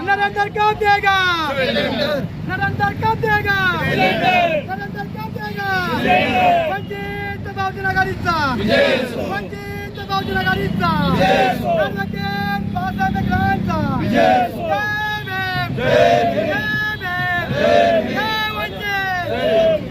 नरेंद्र कब देगा? नरेंद्र कब देगा? नरेंद्र कब देगा? वंचित बहुजन आघाडीचा, वंचित बहुजन आघाडीचा, ॲडव्होकेट बाळासाहेब ठाकरेंचा जय भीम, जय भीम, जय वंचित.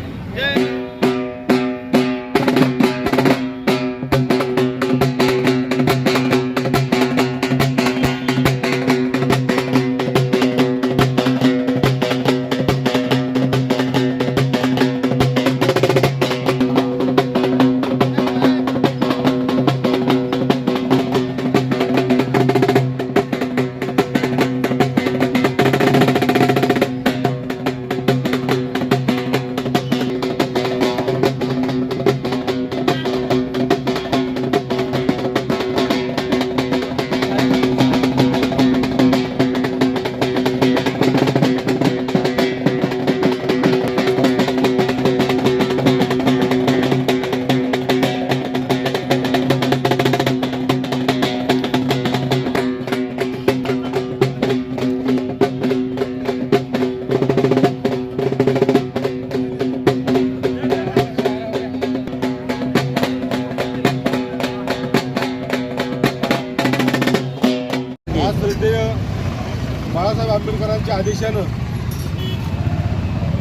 बाळासाहेब आंबेडकरांच्या आदेशानं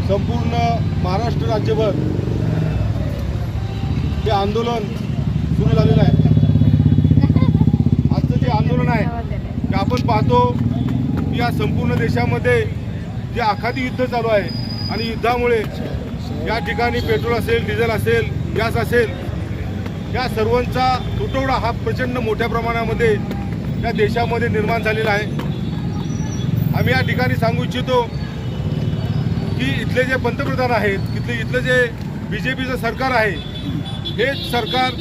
संपूर्ण महाराष्ट्र राज्यभर हे आंदोलन सुरू झालेलं आहे. आजचं जे आंदोलन आहे ते आपण पाहतो की या संपूर्ण देशामध्ये जे आखाती युद्ध चालू आहे आणि युद्धामुळे या ठिकाणी पेट्रोल असेल, डिझेल असेल, गॅस असेल, या सर्वांचा तुटवडा हा प्रचंड मोठ्या प्रमाणामध्ये या देशामध्ये निर्माण झालेला आहे. आम्ही या ठिकाणी सांगू इच्छितो की इथले जे पंतप्रधान आहेत, इथलं जे BJPचं सरकार आहे, हे सरकार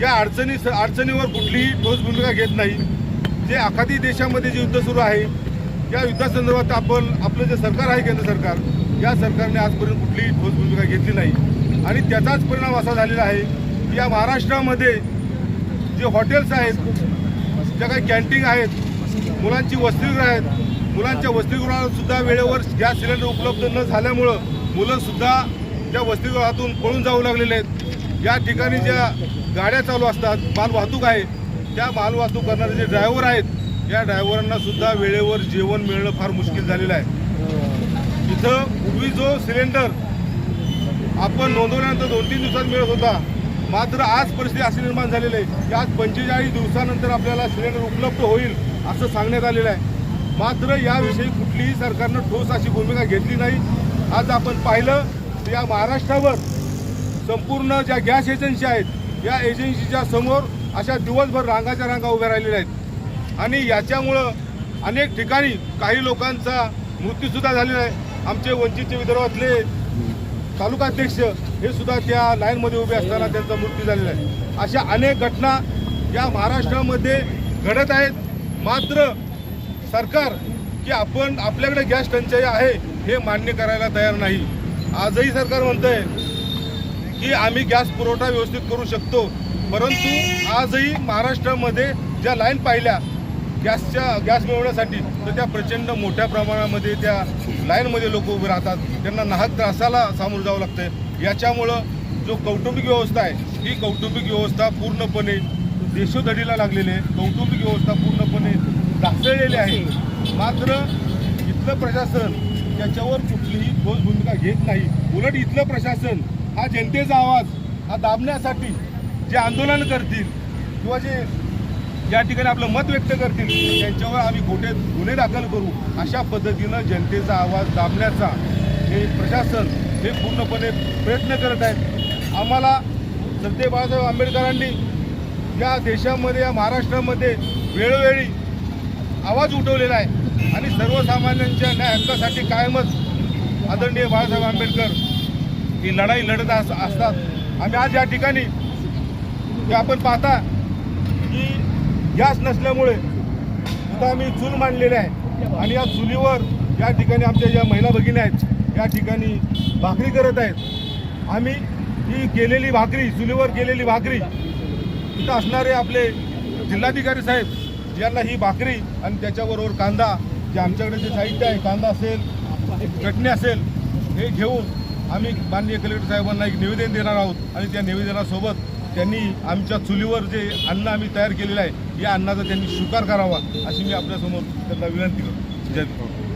या अडचणीवर कुठलीही ठोस भूमिका घेत नाही. जे आखाती देशामध्ये जे युद्ध सुरू आहे या युद्धासंदर्भात आपलं जे सरकार आहे, केंद्र सरकार, या सरकारने आजपर्यंत कुठलीही ठोस भूमिका घेतली नाही. आणि त्याचाच परिणाम असा झालेला आहे की या महाराष्ट्रामध्ये जे हॉटेल्स आहेत, ज्या काही कॅन्टीन आहेत, मुलांची वसतिगृह आहेत, मुलांच्या वसतिगृहात सुद्धा वेळेवर गॅस सिलेंडर उपलब्ध न झाल्यामुळं मुलंसुद्धा त्या वसतिगृहातून पळून जाऊ लागलेले आहेत. या ठिकाणी ज्या गाड्या चालू असतात, मालवाहतूक आहे, त्या मालवाहतूक करणारे जे ड्रायव्हर आहेत, या ड्रायव्हरांना सुद्धा वेळेवर जेवण मिळणं फार मुश्किल झालेलं आहे. इथं पूर्वी जो सिलेंडर आपण नोंदवल्यानंतर 2-3 दिवसात मिळत होता, मात्र आज परिस्थिती अशी निर्माण झालेली आहे की आज 45 दिवसानंतर आपल्याला सिलेंडर उपलब्ध होईल असं सांगण्यात आलेलं आहे. मात्र याविषयी कुठलीही सरकारनं ठोस अशी भूमिका घेतली नाही. आज आपण पाहिलं तर या महाराष्ट्रावर संपूर्ण ज्या गॅस एजन्सी आहेत, या एजन्सीच्या समोर अशा दिवसभर रांगाच्या रांगा उभ्या राहिलेल्या आहेत आणि याच्यामुळं अनेक ठिकाणी काही लोकांचा मृत्यूसुद्धा झालेला आहे. आमचे वंचितचे विदर्भातले तालुकाध्यक्ष हे सुद्धा त्या लाईनमध्ये उभे असताना त्यांचा मृत्यू झालेला आहे. अशा अनेक घटना या महाराष्ट्रामध्ये घडत आहेत. मात्र सरकार की आपल्याकडे गॅस टंचाई आहे हे मान्य करायला तयार नाही. आजही सरकार म्हणतंय की आम्ही गॅस पुरवठा व्यवस्थित करू शकतो, परंतु आजही महाराष्ट्रामध्ये ज्या लाईन पाहिल्या गॅस मिळवण्यासाठी, तर त्या प्रचंड मोठ्या प्रमाणामध्ये त्या लाईनमध्ये लोक उभे राहतात. त्यांना नाहक त्रासाला सामोरं जावं लागतं. याच्यामुळं जो कौटुंबिक व्यवस्था आहे, ही कौटुंबिक व्यवस्था पूर्णपणे देशोधडीला लागलेली आहे. कौटुंबिक व्यवस्था पूर्णपणे ढासळलेली आहे. मात्र इथलं प्रशासन त्याच्यावर कुठलीही ठोस भूमिका घेत नाही. उलट इथलं प्रशासन हा जनतेचा आवाज हा दाबण्यासाठी जे आंदोलन करतील किंवा जे या ठिकाणी आपलं मत व्यक्त करतील, त्यांच्यावर आम्ही खोटे गुन्हे दाखल करू, अशा पद्धतीनं जनतेचा आवाज दाबण्याचा हे प्रशासन हे पूर्णपणे प्रयत्न करत आहेत. आम्हाला सरते बाळासाहेब आंबेडकरांनी या देशामध्ये, या महाराष्ट्रामध्ये वेळोवेळी आवाज उठवलेला आहे आणि सर्वसामान्यांच्या न्याय हक्कासाठी कायमच आदरणीय बाळासाहेब आंबेडकर ही लढाई लढत असतात. आम्ही आज या ठिकाणी आपण पाहता की गॅस नसल्यामुळे सुद्धा आम्ही चूल मांडलेली आहे आणि या चुलीवर या ठिकाणी आमच्या ज्या महिला भगिनी आहेत या ठिकाणी भाकरी करत आहेत. आम्ही ही केलेली भाकरी, चुलीवर केलेली भाकरी, इथं असणारे आपले जिल्हाधिकारी साहेब यांना ही भाकरी आणि त्याच्याबरोबर कांदा, जे आमच्याकडे जे साहित्य आहे, कांदा असेल, चटणी असेल, हे घेऊन आम्ही माननीय कलेक्टर साहेबांना एक निवेदन देणार आहोत आणि त्या निवेदनासोबत त्यांनी आमच्या चुलीवर जे अन्न आम्ही तयार केलेलं आहे या अन्नाचा त्यांनी स्वीकार करावा अशी मी आपल्यासमोर त्यांना विनंती करतो. जय हिंद.